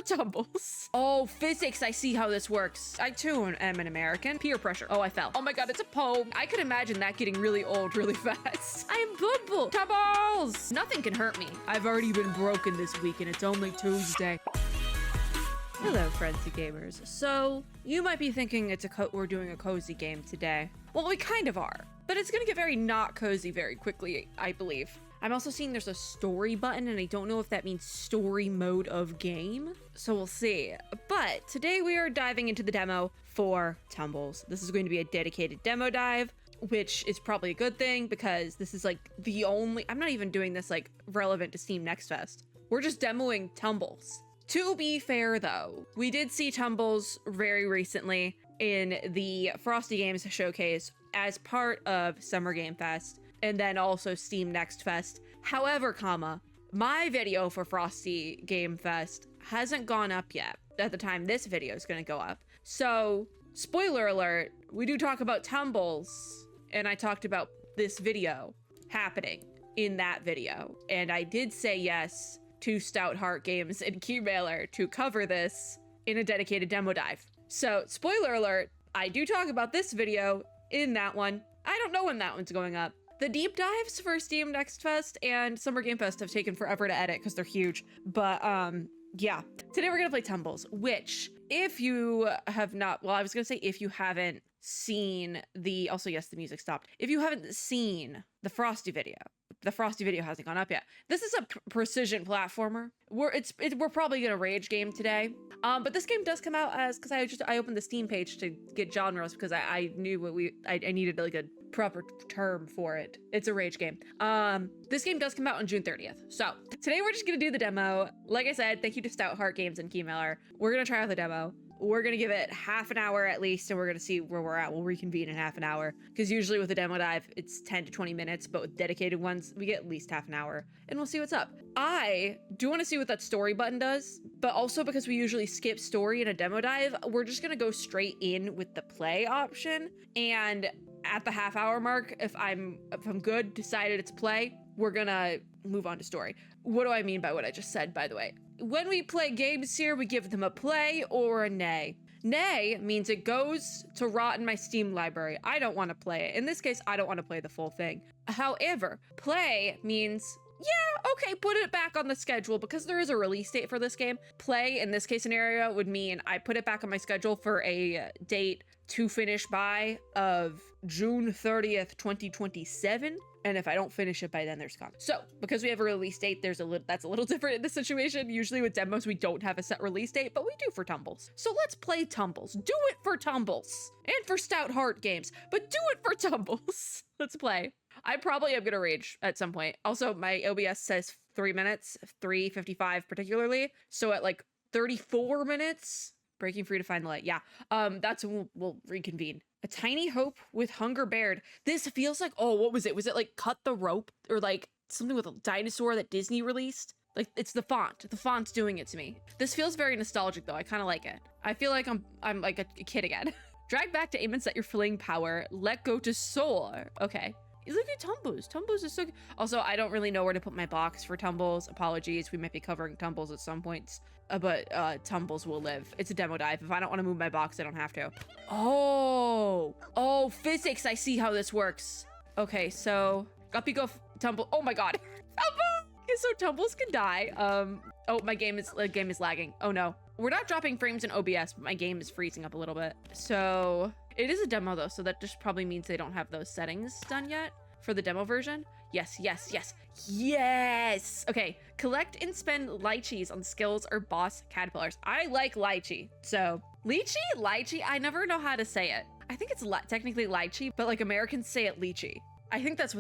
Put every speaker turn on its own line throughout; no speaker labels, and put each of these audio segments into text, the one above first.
Tumbles. Oh, physics, I see how this works. I too am an American. Peer pressure. Oh, I fell. Oh my God, it's a poem. I could imagine that getting really old really fast. I'm Bumble. Tumbles. Nothing can hurt me. I've already been broken this week and it's only Tuesday. Hello, friends and gamers. So, you might be thinking we're doing a cozy game today. Well, we kind of are, but it's gonna get very not cozy very quickly, I believe. I'm also seeing there's a story button, and I don't know if that means story mode of game, so we'll see. But today we are diving into the demo for Tumbles. This is going to be a dedicated demo dive, which is probably a good thing because this is like the only, I'm not even doing this like relevant to Steam Next Fest. We're just demoing Tumbles. To be fair though, we did see Tumbles very recently in the Frosty Games showcase as part of Summer Game Fest and then also Steam Next Fest. However, my video for Frosty Game Fest hasn't gone up yet at the time this video is going to go up. So, spoiler alert, we do talk about Tumbles, and I talked about this video happening in that video. And I did say yes to Stout Heart Games and Keymailer to cover this in a dedicated demo dive. So, spoiler alert, I do talk about this video in that one. I don't know when that one's going up. The deep dives for Steam Next Fest and Summer Game Fest have taken forever to edit because they're huge. But yeah, today we're gonna play Tumbles, which if you have not, well, I was gonna say if you haven't seen the, also yes, the music stopped. If you haven't seen the Frosty video hasn't gone up yet. This is a precision platformer. We're probably gonna rage game today. But this game does come out as, because I opened the Steam page to get genres because I knew what I needed like a proper term for it. It's a rage game. This game does come out on June 30th. So today we're just gonna do the demo. Like I said, thank you to Stout Heart Games and Keymailer. We're gonna try out the demo. We're gonna give it half an hour at least, and we're gonna see where we're at. We'll reconvene in half an hour, because usually with a demo dive, it's 10 to 20 minutes, but with dedicated ones, we get at least half an hour, and we'll see what's up. I do want to see what that story button does, but also because we usually skip story in a demo dive, we're just gonna go straight in with the play option, and at the half hour mark, if I'm good, decided it's play, we're gonna move on to story. What do I mean by what I just said, by the way? When we play games here, we give them a play or a nay. Nay means it goes to rot in my Steam library. I don't want to play it. In this case, I don't want to play the full thing. However, play means, yeah, okay, put it back on the schedule because there is a release date for this game. Play, in this case scenario, would mean I put it back on my schedule for a date to finish by of June 30th, 2027. And if I don't finish it by then, there's con. So, because we have a release date, that's a little different in this situation. Usually with demos, we don't have a set release date, but we do for Tumbles. So let's play Tumbles. Do it for Tumbles. And for Stout Heart Games, but do it for Tumbles. Let's play. I probably am gonna rage at some point. Also, my OBS says 3 minutes, 3:55 particularly. So at like 34 minutes, breaking free to find the light. Yeah, that's when we'll reconvene. A tiny hope with hunger bared. This feels like, oh, what was it? Was it like Cut the Rope or like something with a dinosaur that Disney released? Like, it's the font. The font's doing it to me. This feels very nostalgic though. I kind of like it. I feel like I'm like a kid again. Drag back to aim and set your fling power. Let go to soar. Okay. Look at Tumbles. Tumbles is so good. Also, I don't really know where to put my box for Tumbles. Apologies. We might be covering Tumbles at some points, but Tumbles will live. It's a demo dive. If I don't want to move my box, I don't have to. Oh, physics. I see how this works. Okay, so up you go, Tumble. Oh my God. Okay, so Tumbles can die. Oh, my game is lagging. Oh no. We're not dropping frames in OBS, but my game is freezing up a little bit. So it is a demo though, so that just probably means they don't have those settings done yet for the demo version. Yes. Okay, collect and spend lychees on skills or boss caterpillars. I like lychee. So lychee, I never know how to say it. I think it's technically lychee, but like Americans say it lychee. I think that's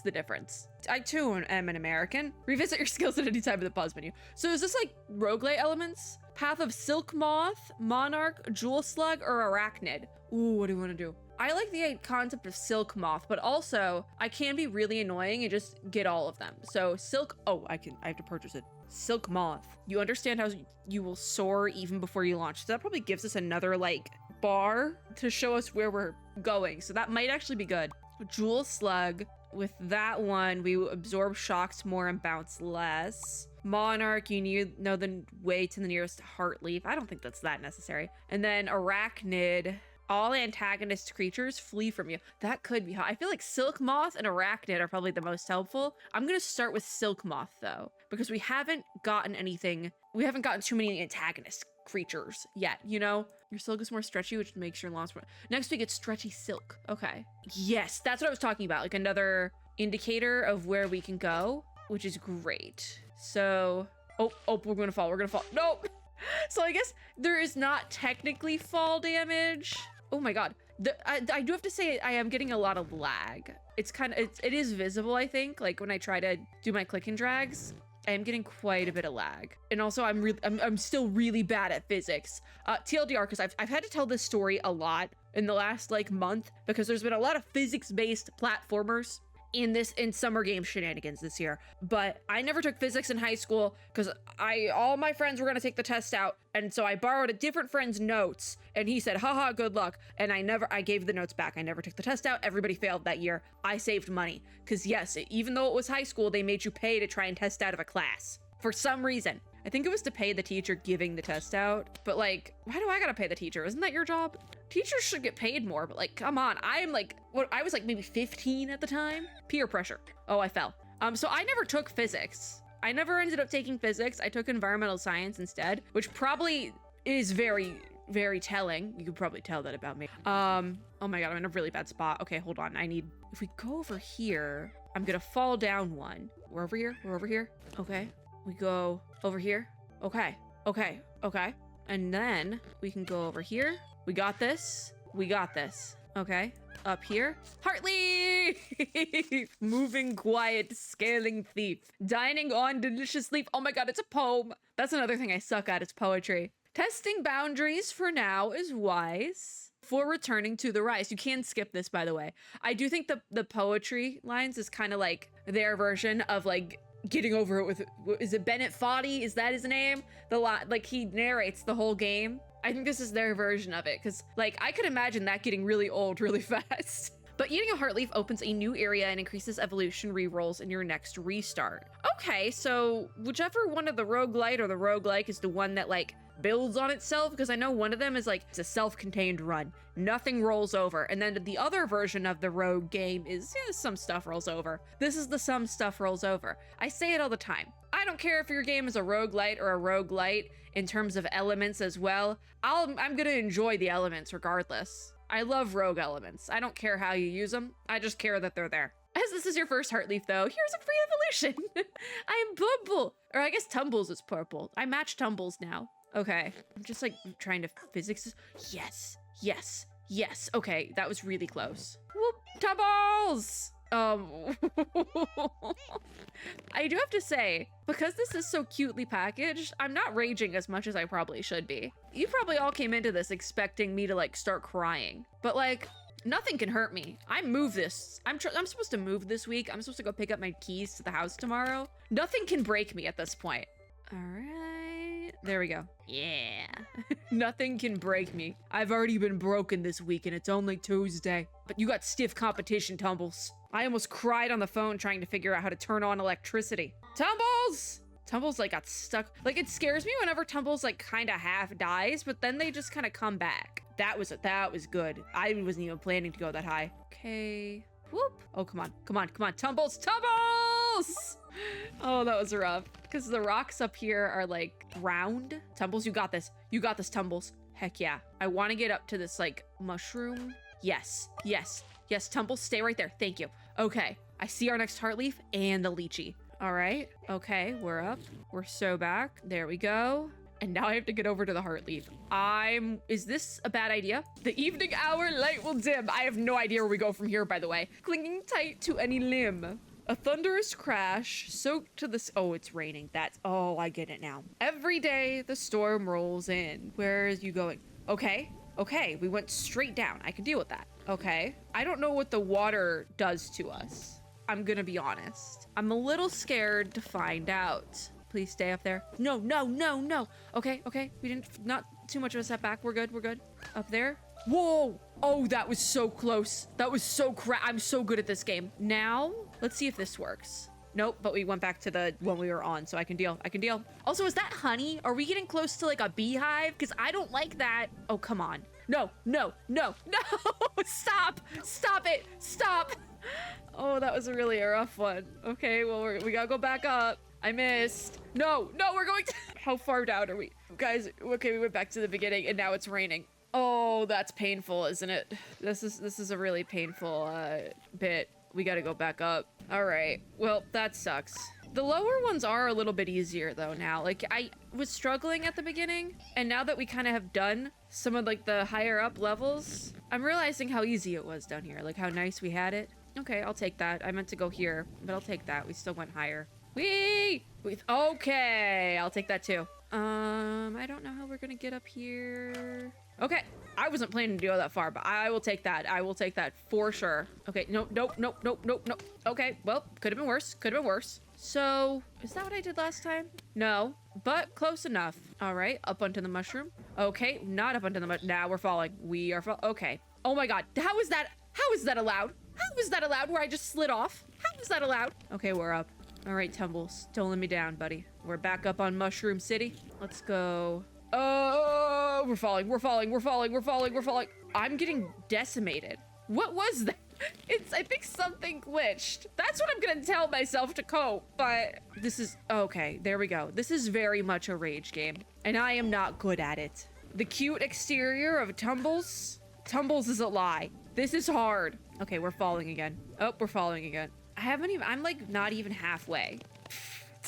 the difference. I too am an American. Revisit your skills at any time in the pause menu. So is this like roguelite elements? Path of Silk Moth, Monarch, Jewel Slug, or Arachnid? Ooh, what do we want to do? I like the concept of Silk Moth, but also I can be really annoying and just get all of them. So Silk, I have to purchase it. Silk Moth. You understand how you will soar even before you launch. So that probably gives us another like bar to show us where we're going. So that might actually be good. Jewel Slug. With that one, we absorb shocks more and bounce less. Monarch, you know the way to the nearest Heartleaf. I don't think that's that necessary. And then Arachnid. All antagonist creatures flee from you. That could be how I feel like Silk Moth and Arachnid are probably the most helpful. I'm gonna start with Silk Moth though, because we haven't gotten too many antagonist creatures yet, you know? Your silk is more stretchy, which makes your launch more. Next we get stretchy silk. Okay. Yes, that's what I was talking about. Like another indicator of where we can go, which is great. So, oh, we're gonna fall. Nope. So I guess there is not technically fall damage. Oh my god. I do have to say I am getting a lot of lag. It is visible, I think, like when I try to do my click and drags. I am getting quite a bit of lag. And also I'm still really bad at physics. TLDR, because I've had to tell this story a lot in the last like month because there's been a lot of physics-based platformers in summer game shenanigans this year. But I never took physics in high school because all my friends were gonna take the test out, and so I borrowed a different friend's notes and he said, haha, good luck. And I gave the notes back. I never took the test out. Everybody failed that year. I saved money because yes, even though it was high school, they made you pay to try and test out of a class for some reason. I think it was to pay the teacher giving the test out, but like, why do I gotta pay the teacher? Isn't that your job? Teachers should get paid more, but like, come on. I was like maybe 15 at the time. Peer pressure. Oh, I fell. So I never took physics. I never ended up taking physics. I took environmental science instead, which probably is very, very telling. You could probably tell that about me. Oh my god, I'm in a really bad spot. Okay, hold on. If we go over here, I'm gonna fall down one. We're over here. Okay. We go over here. Okay. And then we can go over here. We got this. Okay. Up here. Heartleaf! Moving quiet, scaling thief. Dining on delicious leaf. Oh my god, it's a poem. That's another thing I suck at, it's poetry. Testing boundaries for now is wise. For returning to the rise. You can skip this, by the way. I do think the poetry lines is kind of like their version of like getting over it with, is it Bennett Foddy? Is that his name? Like he narrates the whole game. I think this is their version of it, because like I could imagine that getting really old really fast. But eating a heartleaf opens a new area and increases evolution rerolls in your next restart. Okay, so whichever one of the roguelite or the roguelike is the one that like builds on itself, because I know one of them is like, it's a self-contained run. Nothing rolls over. And then the other version of the rogue game is, yeah, some stuff rolls over. This is the some stuff rolls over. I say it all the time. I don't care if your game is a roguelite or a roguelite in terms of elements as well. I'm gonna enjoy the elements regardless. I love rogue elements. I don't care how you use them. I just care that they're there. As this is your first Heartleaf though, here's a free evolution. I am purple. Or I guess Tumbles is purple. I match Tumbles now. Okay, I'm just like trying to physics. Yes. Okay, that was really close. Whoop, Tumbles! I do have to say, because this is so cutely packaged, I'm not raging as much as I probably should be. You probably all came into this expecting me to like start crying, but like, nothing can hurt me. I move this. I'm supposed to move this week. I'm supposed to go pick up my keys to the house tomorrow. Nothing can break me at this point. All right, there we go. Yeah, nothing can break me. I've already been broken this week and it's only Tuesday. But you got stiff competition, Tumbles. I almost cried on the phone trying to figure out how to turn on electricity. Tumbles! Tumbles like got stuck. Like it scares me whenever Tumbles like kind of half dies, but then they just kind of come back. That was good. I wasn't even planning to go that high. Okay. Whoop. Oh, come on. Tumbles! Oh, that was rough. Because the rocks up here are like round. Tumbles, you got this. Tumbles. Heck yeah. I want to get up to this like mushroom. Yes, Tumbles, stay right there. Thank you. Okay, I see our next Heartleaf and the lychee. All right, okay, we're up. We're so back. There we go. And now I have to get over to the Heartleaf. Is this a bad idea? The evening hour light will dim. I have no idea where we go from here, by the way. Clinging tight to any limb. A thunderous crash soaked to the... Oh, it's raining. Oh, I get it now. Every day the storm rolls in. Where is you going? Okay, we went straight down. I can deal with that. Okay. I don't know what the water does to us. I'm gonna be honest. I'm a little scared to find out. Please stay up there. No. Okay. Not too much of a setback. We're good. Up there. Whoa. Oh, that was so close. That was so I'm so good at this game. Now, let's see if this works. Nope, but we went back to the one we were on, so I can deal. I can deal. Also, is that honey? Are we getting close to like a beehive? Because I don't like that. Oh, come on. No, no, no, no. Stop. Stop it. Stop. Oh, that was really a rough one. Okay, well, we gotta go back up. I missed. No, no, we're going to... How far down are we? Guys, okay, we went back to the beginning and now it's raining. Oh, that's painful, isn't it? This is a really painful bit. We gotta go back up. All right, well, that sucks. The lower ones are a little bit easier though now. Like, I was struggling at the beginning, and now that we kind of have done some of like the higher up levels, I'm realizing how easy it was down here, like how nice we had it. Okay, I'll take that. I meant to go here, but I'll take that. We still went higher. Whee! Okay, I'll take that too. I don't know how we're gonna get up here. Okay, I wasn't planning to go that far, but I will take that. I will take that for sure. Okay, nope, nope, nope, nope, nope, nope. Okay, well, could have been worse. Could have been worse. So, is that what I did last time? No, but close enough. All right, up onto the mushroom. Okay, not up onto the mushroom. Now we're falling. We are okay. Oh my God, how is that? How is that allowed? How is that allowed where I just slid off? How is that allowed? Okay, we're up. All right, Tumbles, don't let me down, buddy. We're back up on Mushroom City. Let's go. Oh, we're falling, we're falling, we're falling, we're falling, we're falling. I'm getting decimated. What was that? I think something glitched. That's what I'm gonna tell myself to cope, but this is, okay, there we go. This is very much a rage game, and I am not good at it. The cute exterior of Tumbles is a lie. This is hard. Okay, we're falling again. Oh, we're falling again. I'm like not even halfway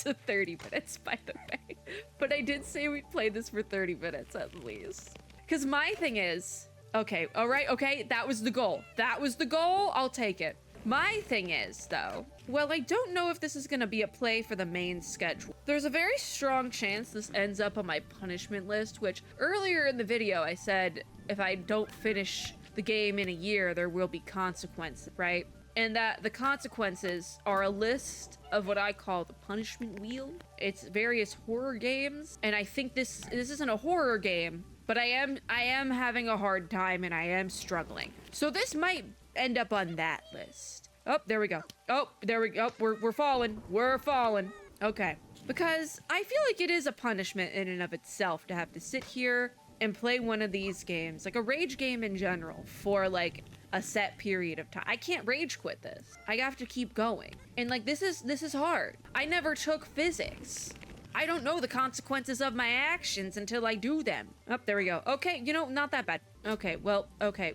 to 30 minutes, by the way. But I did say we'd play this for 30 minutes at least. Because my thing is, okay, all right, okay, that was the goal. That was the goal, I'll take it. My thing is, though, well, I don't know if this is gonna be a play for the main schedule. There's a very strong chance this ends up on my punishment list, which earlier in the video I said if I don't finish the game in a year, there will be consequences, right? And that the consequences are a list of what I call the punishment wheel. It's various horror games, and I think this isn't a horror game, but I am having a hard time and I am struggling. So this might end up on that list. Oh, there we go. Oh, there we go. We're falling. We're falling. Okay. Because I feel like it is a punishment in and of itself to have to sit here and play one of these games, like a rage game in general, for like a set period of time. I can't rage quit this. I have to keep going. And like, this is hard. I never took physics. I don't know the consequences of my actions until I do them. Oh, there we go. Okay, you know, not that bad. Okay, well, okay,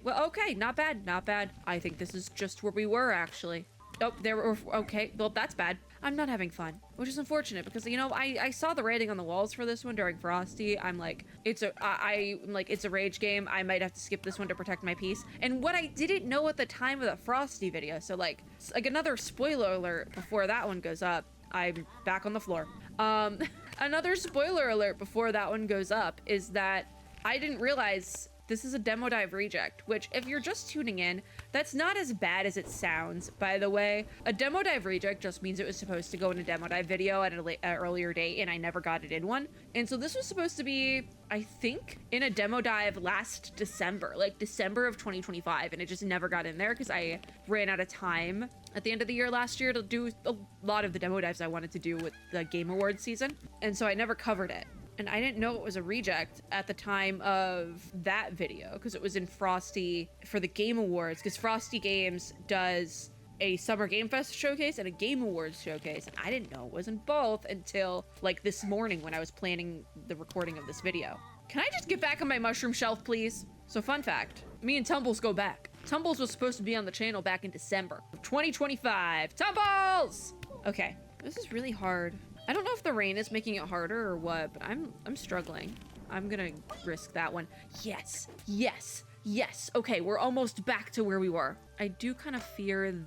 not bad, not bad. I think this is just where we were, actually. Oh, there were, okay, well, that's bad. I'm not having fun, which is unfortunate because, you know, I saw the writing on the walls for this one during Frosty. I'm like, it's a rage game. I might have to skip this one to protect my peace. And what I didn't know at the time of the Frosty video, so like another spoiler alert before that one goes up, I'm back on the floor. Another spoiler alert before that one goes up is that I didn't realize this is a demo dive reject, which if you're just tuning in, that's not as bad as it sounds, by the way. A demo dive reject just means it was supposed to go in a demo dive video at an earlier date and I never got it in one. And so this was supposed to be, I think, in a demo dive last December, like December of 2025, and it just never got in there because I ran out of time at the end of the year last year to do a lot of the demo dives I wanted to do with the Game Awards season. And so I never covered it. And I didn't know it was a reject at the time of that video because it was in Frosty for the Game Awards, because Frosty Games does a Summer Game Fest showcase and a Game Awards showcase. And I didn't know it was in both until like this morning when I was planning the recording of this video. Can I just get back on my mushroom shelf, please? So fun fact, me and Tumbles go back. Tumbles was supposed to be on the channel back in December of 2025. Tumbles! Okay, this is really hard. I don't know if the rain is making it harder or what, but I'm struggling. I'm gonna risk that one. Yes, yes, yes. Okay, we're almost back to where we were. I do kind of fear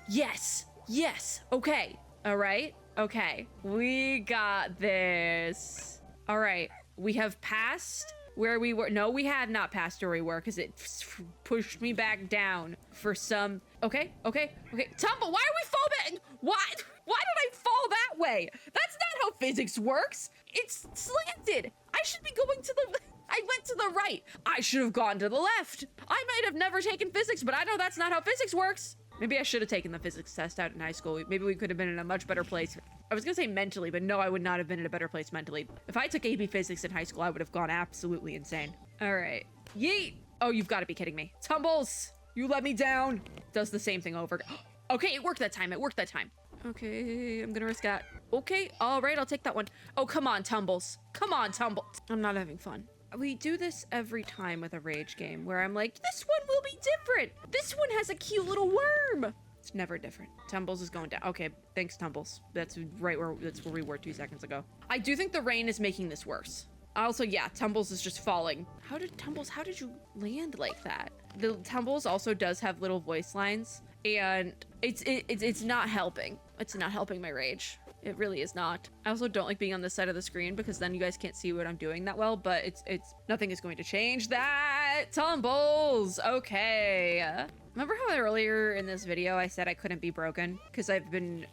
yes, yes. Okay, all right, okay. We got this. All right, we have passed where we were. No, we had not passed where we were because it pushed me back down for some. Okay. Tumble, why are we fall back? Why did I fall that way? That's not how physics works. It's slanted. I should be going to the... I went to the right. I should have gone to the left. I might have never taken physics, but I know that's not how physics works. Maybe I should have taken the physics test out in high school. Maybe we could have been in a much better place. I was gonna say mentally, but no, I would not have been in a better place mentally. If I took AP physics in high school, I would have gone absolutely insane. All right. Yeet. Oh, you've got to be kidding me. Tumbles, you let me down. Does the same thing over. Okay, it worked that time. It worked that time. Okay, I'm gonna risk that. Okay, all right, I'll take that one. Oh, come on, Tumbles. Come on, Tumbles. I'm not having fun. We do this every time with a rage game where I'm like, this one will be different. This one has a cute little worm. It's never different. Tumbles is going down. Okay, thanks, Tumbles. That's where we were 2 seconds ago. I do think the rain is making this worse. Also, yeah, Tumbles is just falling. How did you land like that? The Tumbles also does have little voice lines, and it's not helping. It's not helping my rage. It really is not. I also don't like being on this side of the screen because then you guys can't see what I'm doing that well, but it's nothing is going to change that. Tumbles. Okay. Remember how earlier in this video I said I couldn't be broken because I've been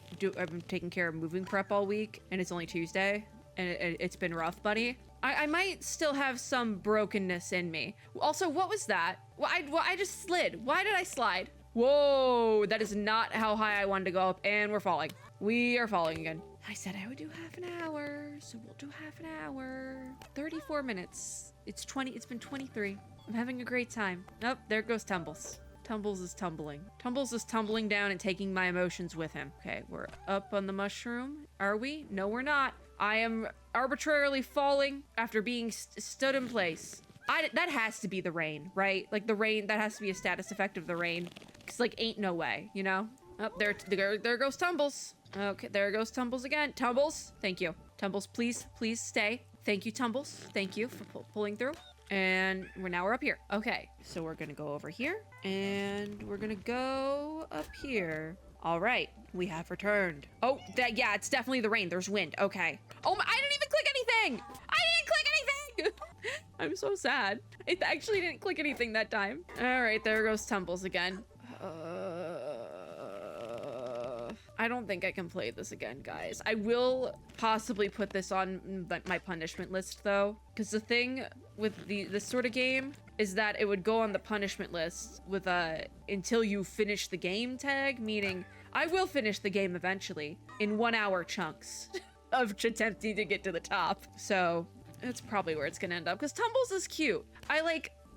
taking care of moving prep all week and it's only Tuesday and it's been rough, buddy. I might still have some brokenness in me. Also, what was that? Well, I just slid. Why did I slide? Whoa, that is not how high I wanted to go up, and we're falling. We are falling again. I said I would do half an hour, so we'll do half an hour. 34 minutes. It's been 23. I'm having a great time. Oh, there goes Tumbles. Tumbles is tumbling. Tumbles is tumbling down and taking my emotions with him. Okay, we're up on the mushroom. Are we? No, we're not. I am arbitrarily falling after being stood in place. That has to be the rain, right? Like the rain, that has to be a status effect of the rain. Cause like ain't no way, you know? Oh, there goes Tumbles. Okay, there goes Tumbles again. Tumbles, thank you. Tumbles, please stay. Thank you, Tumbles. Thank you for pulling through. And we're up here. Okay, so we're gonna go over here and we're gonna go up here. All right, we have returned. Oh, yeah, it's definitely the rain. There's wind. Okay. Oh, I didn't even click anything. I didn't click anything. I'm so sad. It actually didn't click anything that time. All right, there goes Tumbles again. I don't think I can play this again, guys. I will possibly put this on my punishment list, though, because the thing with this sort of game is that it would go on the punishment list with a until you finish the game tag, meaning I will finish the game eventually in 1 hour chunks of attempting to get to the top. So that's probably where it's gonna end up, because Tumbles is cute.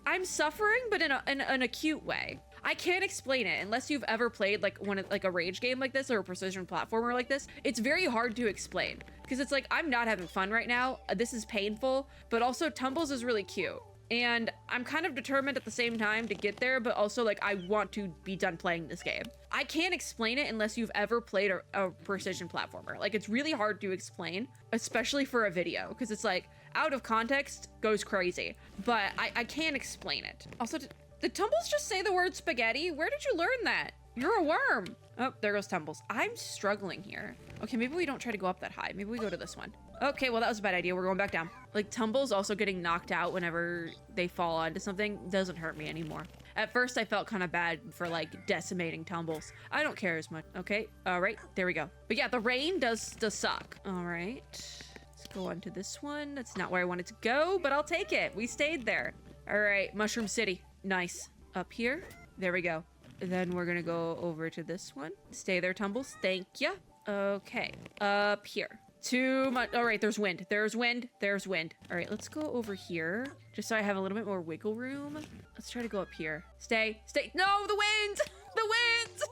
I'm suffering, but in a cute way. I can't explain it unless you've ever played like a rage game like this or a precision platformer like this. It's very hard to explain because it's like, I'm not having fun right now. This is painful, but also Tumbles is really cute. And I'm kind of determined at the same time to get there, but also like I want to be done playing this game. I can't explain it unless you've ever played a precision platformer. Like, it's really hard to explain, especially for a video, because it's like out of context goes crazy, but I can't explain it. Also, did Tumbles just say the word spaghetti? Where did you learn that? You're a worm. Oh, there goes Tumbles. I'm struggling here. Okay, maybe we don't try to go up that high. Maybe we go to this one. Okay, well, that was a bad idea. We're going back down. Like, Tumbles also getting knocked out whenever they fall onto something doesn't hurt me anymore. At first, I felt kind of bad for, like, decimating Tumbles. I don't care as much. Okay, all right, there we go. But yeah, the rain does suck. All right, let's go on to this one. That's not where I wanted to go, but I'll take it. We stayed there. All right, Mushroom City. Nice. Up here. There we go. Then we're gonna go over to this one. Stay there, Tumbles. Thank ya. Okay. Up here. Too much. All right, there's wind. There's wind. There's wind. All right, let's go over here just so I have a little bit more wiggle room. Let's try to go up here. Stay. Stay. No, the wind. The wind.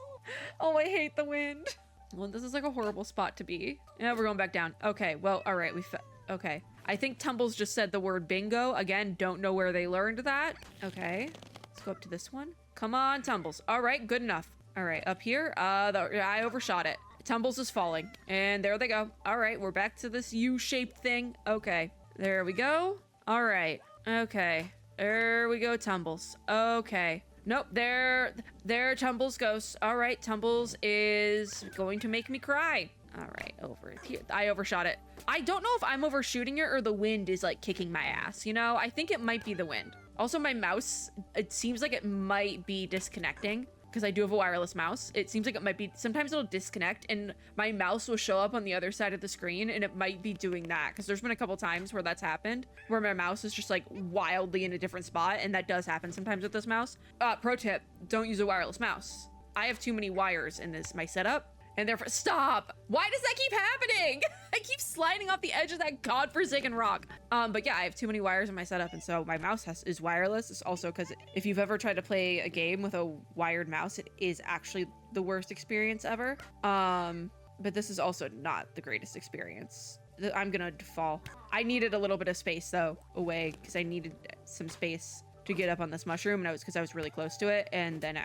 Oh, I hate the wind. Well, this is like a horrible spot to be. Yeah, we're going back down. Okay, well, all right. Okay. I think Tumbles just said the word bingo. Again, don't know where they learned that. Okay. Let's go up to this one. Come on, Tumbles. All right, good enough. All right, up here. I overshot it. Tumbles is falling. And there they go. All right, we're back to this U-shaped thing. Okay, there we go. All right. Okay. There we go, Tumbles. Okay. Nope, there Tumbles goes. All right, Tumbles is going to make me cry. All right, over here. I overshot it. I don't know if I'm overshooting it or the wind is like kicking my ass, you know? I think it might be the wind. Also, my mouse, it seems like it might be disconnecting because I do have a wireless mouse. It seems like it might be, sometimes it'll disconnect and my mouse will show up on the other side of the screen and it might be doing that because there's been a couple times where that's happened, where my mouse is just like wildly in a different spot, and that does happen sometimes with this mouse. Pro tip, don't use a wireless mouse. I have too many wires in my setup. And therefore, stop! Why does that keep happening? I keep sliding off the edge of that godforsaken rock. But yeah, I have too many wires in my setup, and so my mouse is wireless. It's also because if you've ever tried to play a game with a wired mouse, it is actually the worst experience ever. But this is also not the greatest experience. I'm gonna fall. I needed a little bit of space though, away, because I needed some space to get up on this mushroom, and because I was really close to it, and then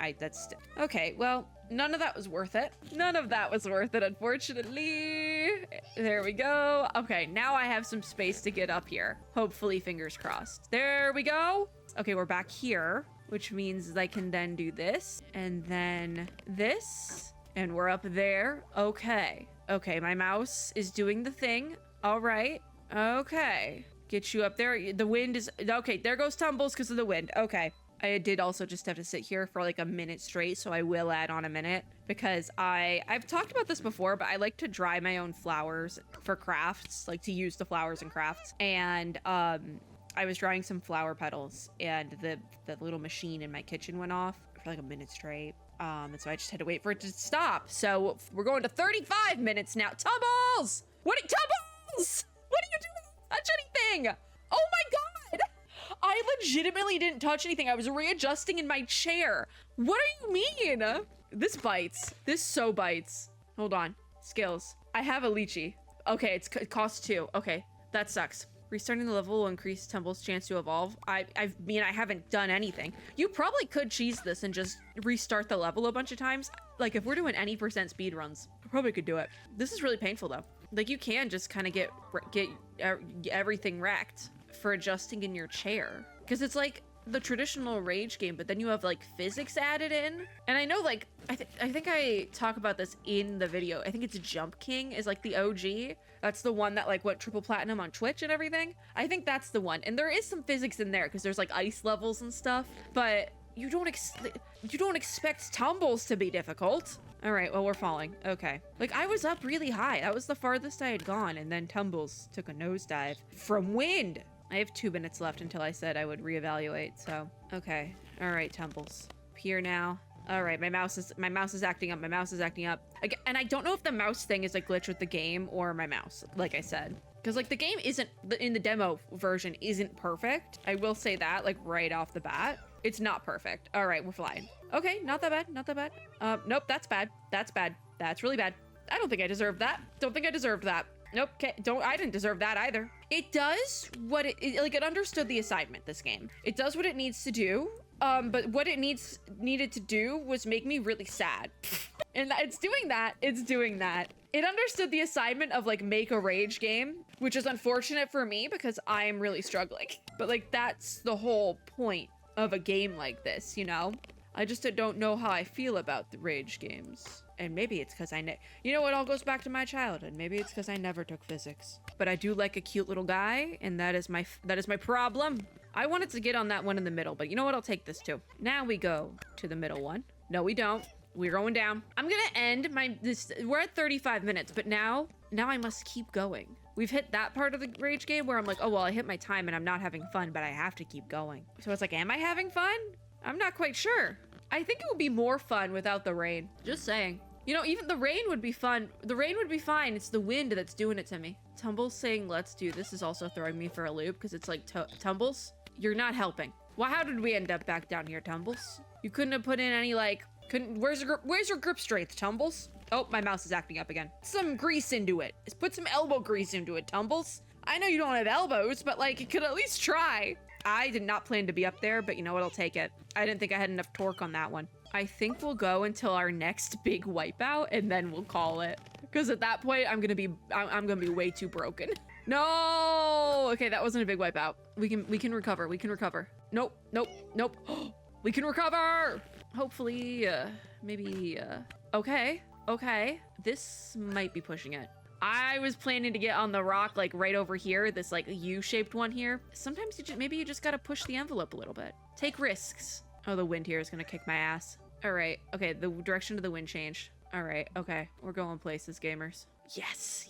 okay, well, none of that was worth it. None of that was worth it, unfortunately. There we go. Okay, now I have some space to get up here. Hopefully, fingers crossed. There we go. Okay, we're back here, which means I can then do this, and then this, and we're up there. Okay. Okay, my mouse is doing the thing. All right. Okay. Get you up there. The wind is... Okay, there goes Tumbles because of the wind. Okay. I did also just have to sit here for like a minute straight, so I will add on a minute because I've talked about this before, but I like to dry my own flowers for crafts, like to use the flowers in crafts. And I was drying some flower petals, and the little machine in my kitchen went off for like a minute straight. And so I just had to wait for it to stop. So we're going to 35 minutes now. Tumbles! Tumbles! What are you doing? Touch anything! Oh my god! I legitimately didn't touch anything. I was readjusting in my chair. What do you mean? This bites. This so bites. Hold on. Skills. I have a lychee. Okay, it costs 2. Okay, that sucks. Restarting the level will increase Tumbles' chance to evolve. I mean, I haven't done anything. You probably could cheese this and just restart the level a bunch of times. Like, if we're doing any % speed runs, I probably could do it. This is really painful, though. Like, you can just kind of get everything wrecked for adjusting in your chair. Because it's like the traditional rage game, but then you have, like, physics added in. And I know, like, I think I talk about this in the video. I think it's Jump King is, like, the OG. That's the one that, like, went triple platinum on Twitch and everything. I think that's the one. And there is some physics in there because there's, like, ice levels and stuff. But you don't expect Tumbles to be difficult. All right, well, we're falling. Okay. Like, I was up really high. That was the farthest I had gone, and then Tumbles took a nosedive from wind. I have 2 minutes left until I said I would reevaluate, so. Okay. All right, Tumbles. Up here now. All right, my mouse is acting up. My mouse is acting up. And I don't know if the mouse thing is a glitch with the game or my mouse, like I said. Because, like, the game in the demo version isn't perfect. I will say that, like, right off the bat. It's not perfect. All right, we're flying. Okay, not that bad, not that bad. Nope, that's bad. That's bad. That's really bad. I don't think I deserved that. Don't think I deserved that. Nope, okay, I didn't deserve that either. It does what it understood the assignment, this game. It does what it needs to do, but what it needed to do was make me really sad. And it's doing that. It understood the assignment of, like, make a rage game, which is unfortunate for me because I'm really struggling. But, like, that's the whole point of a game like this, you know? I just don't know how I feel about the rage games. And maybe it's because you know, it all goes back to my childhood. Maybe it's because I never took physics. But I do like a cute little guy, and that is my problem. I wanted to get on that one in the middle, but you know what? I'll take this too. Now we go to the middle one. No, we don't. We're going down. I'm gonna end we're at 35 minutes, but now I must keep going. We've hit that part of the rage game where I'm like, oh, well, I hit my time and I'm not having fun, but I have to keep going. So it's like, am I having fun? I'm not quite sure. I think it would be more fun without the rain. Just saying. You know, even the rain would be fun. The rain would be fine. It's the wind that's doing it to me. Tumbles saying, let's do this is also throwing me for a loop because it's like, Tumbles, you're not helping. Well, how did we end up back down here, Tumbles? You couldn't have put in any, like, where's your grip strength, Tumbles? Oh, my mouse is acting up again. Some grease into it. Let's put some elbow grease into it, Tumbles. I know you don't have elbows, but, like, you could at least try. I did not plan to be up there, but you know what? I'll take it. I didn't think I had enough torque on that one. I think we'll go until our next big wipeout, and then we'll call it. Because at that point, I'm gonna be way too broken. No! Okay, that wasn't a big wipeout. We can recover. We can recover. Nope. We can recover! Hopefully, maybe, okay. This might be pushing it. I was planning to get on the rock, like, right over here, this, like, U-shaped one here. Sometimes maybe you just gotta push the envelope a little bit. Take risks. Oh, the wind here is gonna kick my ass. All right, okay, the direction of the wind changed. All right, okay, we're going places, gamers. Yes.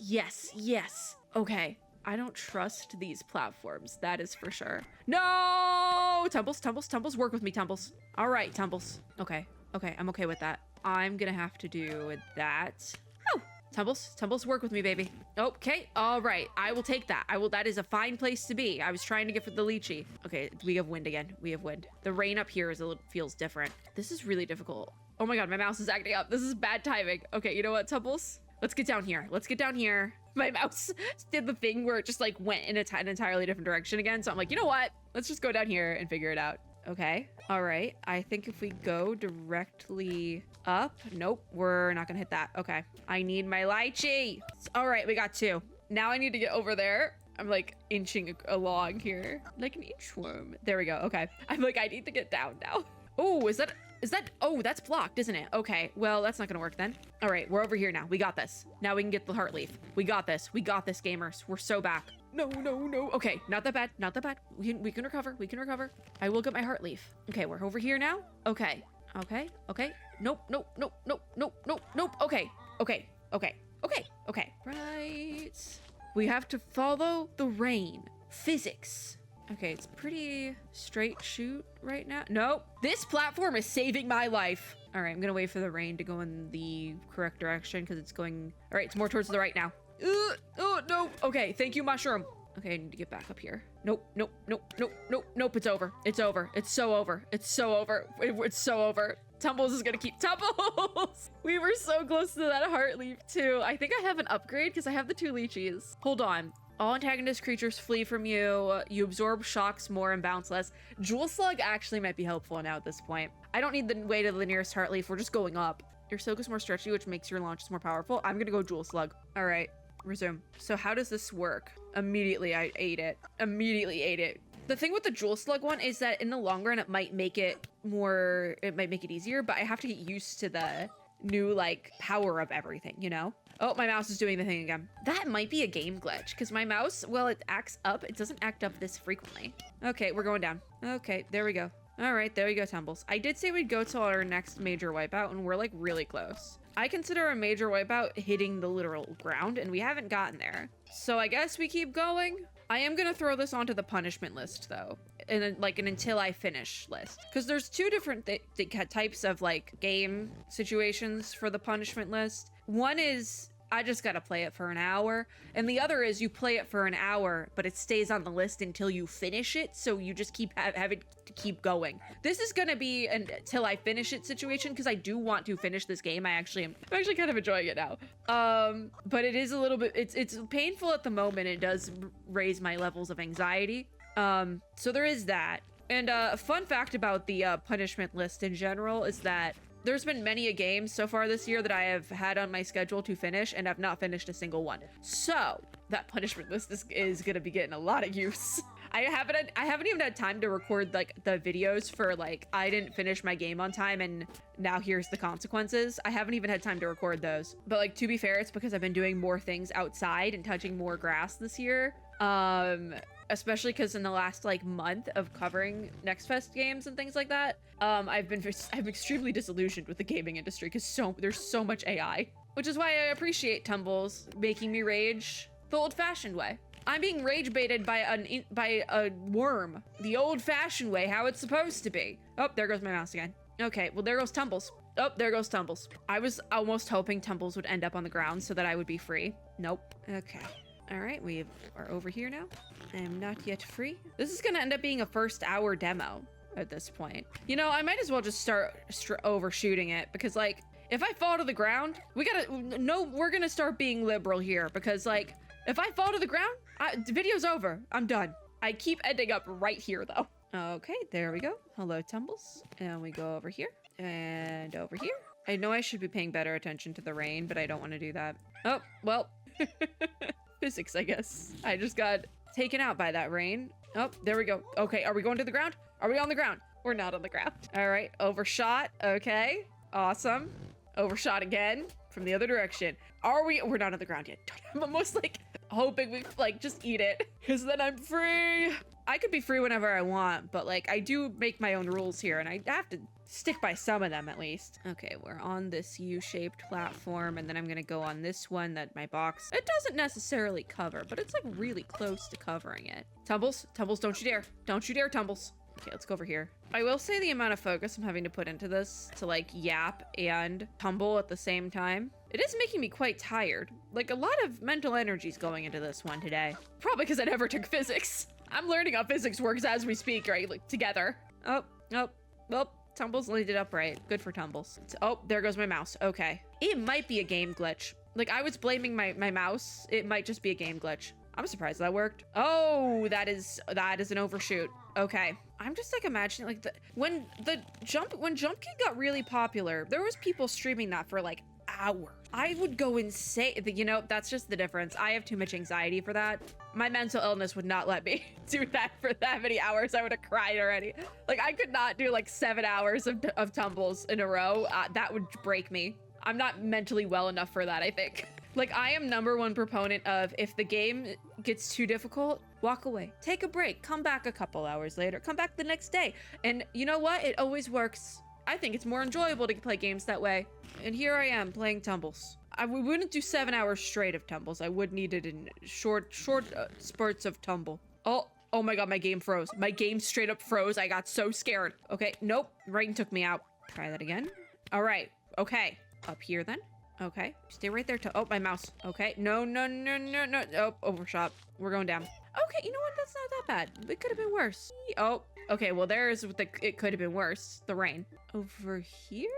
Okay, I don't trust these platforms, that is for sure. No! Tumbles, work with me, Tumbles. All right, Tumbles. Okay, Okay, I'm okay with that. I'm gonna have to do that. Oh, Tumbles, work with me, baby. Okay, all right. I will take that. That is a fine place to be. I was trying to get for the lychee. Okay, we have wind again. We have wind. The rain up here feels different. This is really difficult. Oh my God, my mouse is acting up. This is bad timing. Okay, you know what, Tumbles? Let's get down here. Let's get down here. My mouse did the thing where it just like went in an entirely different direction again. So I'm like, you know what? Let's just go down here and figure it out. Okay. All right. I think if we go directly up, nope, we're not gonna hit that. Okay. I need my lychee. All right, we got 2. Now I need to get over there. I'm like inching along here like an inchworm. There we go. Okay. I'm like, I need to get down now. Oh, is that, oh, that's blocked, isn't it? Okay, well, that's not gonna work then. All right, we're over here now. We got this. Now we can get the heart leaf. We got this. We got this, gamers. We're so back. No, no, no. Okay, not that bad. Not that bad. We can recover. We can recover. I will get my heart leaf. Okay, we're over here now. Okay. Okay. Okay. Nope. Nope. Nope. Nope. Nope. Nope. Nope. Okay. Okay. Okay. Okay. Okay. Right. We have to follow the rain. Physics. Okay, it's pretty straight shoot right now. Nope. This platform is saving my life. All right, I'm gonna wait for the rain to go in the correct direction because it's going... All right, it's more towards the right now. Oh, no. Okay, thank you, mushroom. Okay, I need to get back up here. Nope, nope, nope, nope, nope, nope. It's over. It's over. It's so over. It's so over. It's so over. Tumbles is gonna keep... Tumbles! We were so close to that heart leaf, too. I think I have an upgrade because I have the 2 lychees. Hold on. All antagonist creatures flee from you. You absorb shocks more and bounce less. Jewel Slug actually might be helpful now at this point. I don't need the way to the nearest heart leaf. We're just going up. Your silk is more stretchy, which makes your launches more powerful. I'm gonna go Jewel Slug. All right, resume. So how does this work? Immediately, I ate it. Immediately ate it. The thing with the Jewel Slug one is that in the long run, it might make it easier, but I have to get used to the new like power of everything, you know? Oh, my mouse is doing the thing again. That might be a game glitch because my mouse, well, it acts up. It doesn't act up this frequently. Okay, we're going down. Okay, there we go. All right, there we go, Tumbles. I did say we'd go to our next major wipeout and we're like really close. I consider a major wipeout hitting the literal ground and we haven't gotten there. So I guess we keep going. I am gonna throw this onto the punishment list though, and then like an until I finish list, because there's 2 different types of like game situations for the punishment list. One is I just gotta play it for an hour, and the other is you play it for an hour, but it stays on the list until you finish it, so you just keep having to keep going. This is gonna be an until I finish it situation because I do want to finish this game. I'm actually kind of enjoying it now. But it is a little bit, it's painful at the moment. It does raise my levels of anxiety. So there is that. And a fun fact about the punishment list in general is that there's been many a game so far this year that I have had on my schedule to finish and have not finished a single one. So that punishment list is gonna be getting a lot of use. I haven't even had time to record like the videos for like I didn't finish my game on time and now here's the consequences. I haven't even had time to record those. But like, to be fair, it's because I've been doing more things outside and touching more grass this year. Especially because in the last like month of covering Next Fest games and things like that, I'm extremely disillusioned with the gaming industry because there's so much AI, which is why I appreciate Tumbles making me rage the old-fashioned way. I'm being rage baited by a worm, the old-fashioned way, how it's supposed to be. Oh, there goes my mouse again. Okay, well there goes Tumbles. Oh, there goes Tumbles. I was almost hoping Tumbles would end up on the ground so that I would be free. Nope. Okay. All right, we are over here now. I am not yet free. This is gonna end up being a first hour demo at this point. You know, I might as well just start overshooting it because like, if I fall to the ground, we're gonna start being liberal here because like, if I fall to the ground, the video's over. I'm done. I keep ending up right here though. Okay, there we go. Hello, Tumbles. And we go over here and over here. I know I should be paying better attention to the rain, but I don't want to do that. Oh, well. Physics, I guess. I just got taken out by that rain. Oh, there we go. Okay, are we going to the ground? Are we on the ground? We're not on the ground. All right, overshot. Okay, awesome. Overshot again from the other direction. We're not on the ground yet. I'm almost like hoping we like just eat it because then I'm free. I could be free whenever I want, but like I do make my own rules here and I have to stick by some of them at least. Okay, we're on this U-shaped platform, and then I'm gonna go on this one that my box, it doesn't necessarily cover, but it's like really close to covering it. Tumbles, Tumbles, don't you dare. Don't you dare, Tumbles. Okay, let's go over here. I will say the amount of focus I'm having to put into this to like yap and tumble at the same time, it is making me quite tired. Like a lot of mental energy's going into this one today. Probably because I never took physics. I'm learning how physics works as we speak, right? Like together. Oh, Tumbles laid it up right. Good for Tumbles. Oh, there goes my mouse. Okay. It might be a game glitch. Like I was blaming my mouse. It might just be a game glitch. I'm surprised that worked. Oh, that is an overshoot. Okay. I'm just like imagining like when Jump King got really popular, there was people streaming that for like hours. I would go insane. You know, that's just the difference. I have too much anxiety for that. My mental illness would not let me do that for that many hours. I would have cried already. Like I could not do like 7 hours of Tumbles in a row. That would break me. I'm not mentally well enough for that, I think. Like I am #1 proponent of if the game gets too difficult, walk away, take a break, come back a couple hours later, come back the next day. And you know what? It always works. I think it's more enjoyable to play games that way. And here I am playing Tumbles. We wouldn't do 7 hours straight of Tumbles. I would need it in short spurts of tumble. Oh my God, my game froze. My game straight up froze. I got so scared. Okay, nope, rain took me out. Try that again. All right, okay. Up here then. Okay, stay right there. Oh, my mouse. Okay, no. Oh, overshot. We're going down. Okay, you know what? That's not that bad. It could have been worse. Oh, okay. Well, there's what it could have been worse. The rain. Over here?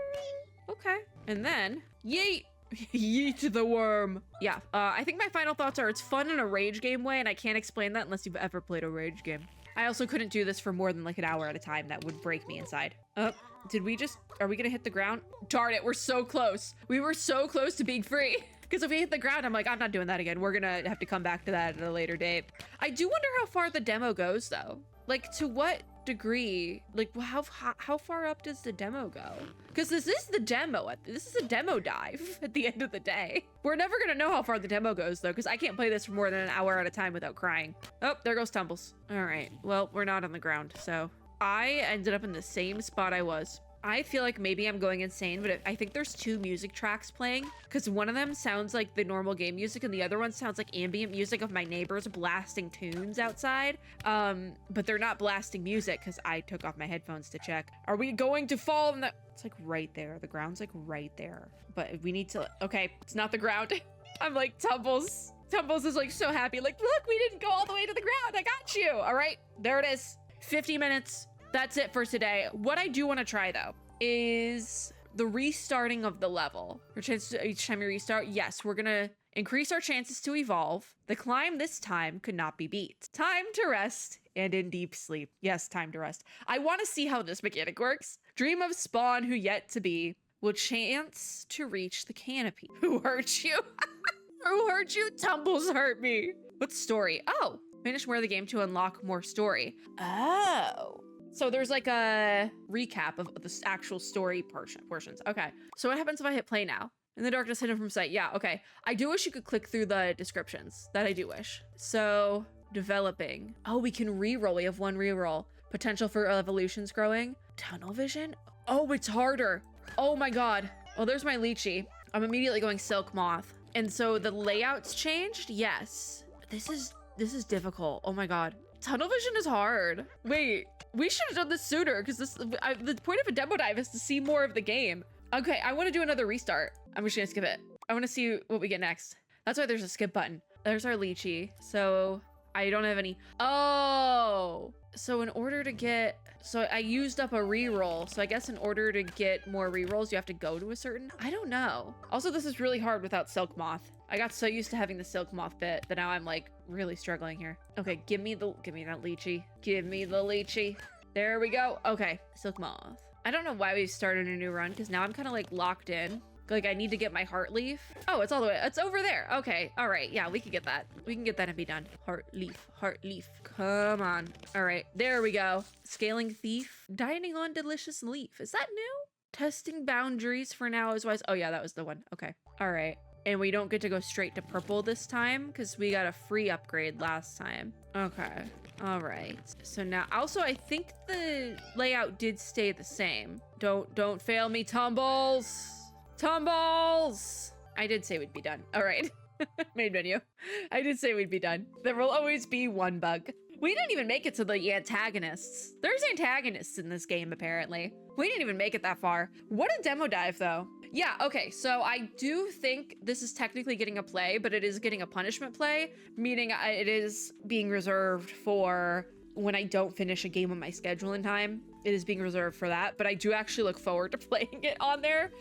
Okay. And then, yeet. Yeet the worm. Yeah, I think my final thoughts are it's fun in a rage game way, and I can't explain that unless you've ever played a rage game. I also couldn't do this for more than like an hour at a time. That would break me inside. Are we gonna hit the ground? Darn it, we're so close. We were so close to being free. Because if we hit the ground, I'm like, I'm not doing that again. We're gonna have to come back to that at a later date. I do wonder how far the demo goes though. Like to what degree, like how far up does the demo go? Because this is the demo. This is a demo dive at the end of the day. We're never gonna know how far the demo goes though, because I can't play this for more than an hour at a time without crying. Oh, there goes Tumbles. All right, well, we're not on the ground, so I ended up in the same spot I was. I feel like maybe I'm going insane, but I think there's 2 music tracks playing because one of them sounds like the normal game music and the other one sounds like ambient music of my neighbors blasting tunes outside. But they're not blasting music because I took off my headphones to check. Are we going to fall in the... It's like right there. The ground's like right there. But we need to... Okay, it's not the ground. I'm like, Tumbles. Tumbles is like so happy. Like, look, we didn't go all the way to the ground. I got you. All right, there it is. 50 minutes. That's it for today. What I do want to try though is the restarting of the level. Your chances each time you restart. Yes, we're gonna increase our chances to evolve. The climb this time could not be beat. Time to rest and in deep sleep. Yes, time to rest. I want to see how this mechanic works. Dream of spawn who yet to be will chance to reach the canopy. Who hurt you? Who hurt you? Tumbles hurt me. What story? Oh, finish more of the game to unlock more story. Oh. So there's like a recap of the actual story portions. Okay. So what happens if I hit play now? In the darkness hidden from sight. Yeah, okay. I do wish you could click through the descriptions. That I do wish. So developing. Oh, we can reroll. We have 1 reroll. Potential for evolutions growing. Tunnel vision. Oh, it's harder. Oh my God. Oh, there's my lychee. I'm immediately going silk moth. And so the layout's changed. Yes. This is difficult. Oh my God. Tunnel vision is hard. Wait, we should have done this sooner because the point of a demo dive is to see more of the game. Okay, I want to do another restart. I'm just gonna skip it. I want to see what we get next. That's why there's a skip button. There's our lychee. So I don't have any. Oh, so in order to get, so I used up a reroll. So I guess in order to get more rerolls, you have to go to a certain, I don't know. Also, this is really hard without silk moth. I got so used to having the silk moth bit that now I'm like really struggling here. Okay, give me that lychee. Give me the lychee. There we go. Okay, silk moth. I don't know why we started a new run because now I'm kind of like locked in. Like I need to get my heart leaf. Oh, it's all the way. It's over there. Okay. All right. Yeah, we can get that. We can get that and be done. Heart leaf. Heart leaf. Come on. All right. There we go. Scaling thief. Dining on delicious leaf. Is that new? Testing boundaries for now is wise. Oh yeah, that was the one. Okay. All right. And we don't get to go straight to purple this time because we got a free upgrade last time. Okay. All right. So now, also, I think the layout did stay the same. Don't fail me, Tumbles. Tumbles. I did say we'd be done. All right. Main menu. I did say we'd be done. There will always be one bug. We didn't even make it to the antagonists. There's antagonists in this game, apparently. We didn't even make it that far. What a demo dive, though. Yeah, okay, so I do think this is technically getting a play, but it is getting a punishment play, meaning it is being reserved for when I don't finish a game on my schedule in time. It is being reserved for that, but I do actually look forward to playing it on there.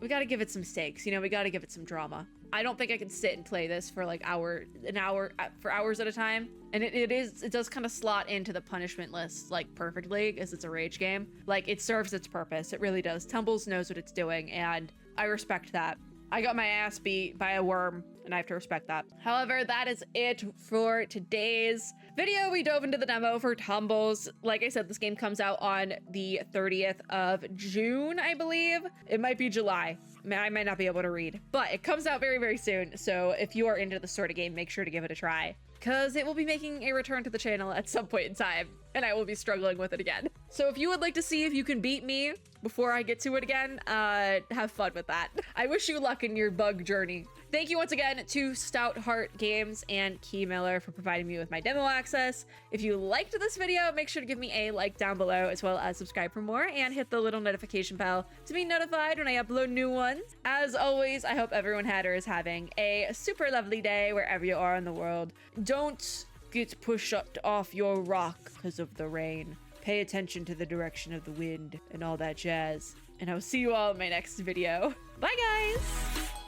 We gotta give it some stakes, you know, we gotta give it some drama. I don't think I can sit and play this for like for hours at a time. And it does kind of slot into the punishment list like perfectly, as it's a rage game. Like, it serves its purpose. It really does. Tumbles knows what it's doing, and I respect that. I got my ass beat by a worm, and I have to respect that. However, that is it for today's video. We dove into the demo for Tumbles. Like I said, this game comes out on the 30th of June, I believe. It might be July. I might not be able to read, but it comes out very, very soon. So if you are into this sort of game, make sure to give it a try, because it will be making a return to the channel at some point in time, and I will be struggling with it again. So if you would like to see if you can beat me before I get to it again, have fun with that. I wish you luck in your bug journey. Thank you once again to Stout Heart Games and Key Miller for providing me with my demo access. If you liked this video, make sure to give me a like down below, as well as subscribe for more and hit the little notification bell to be notified when I upload new ones. As always, I hope everyone had or is having a super lovely day wherever you are in the world. Don't get pushed off your rock because of the rain. Pay attention to the direction of the wind and all that jazz. And I'll see you all in my next video. Bye, guys!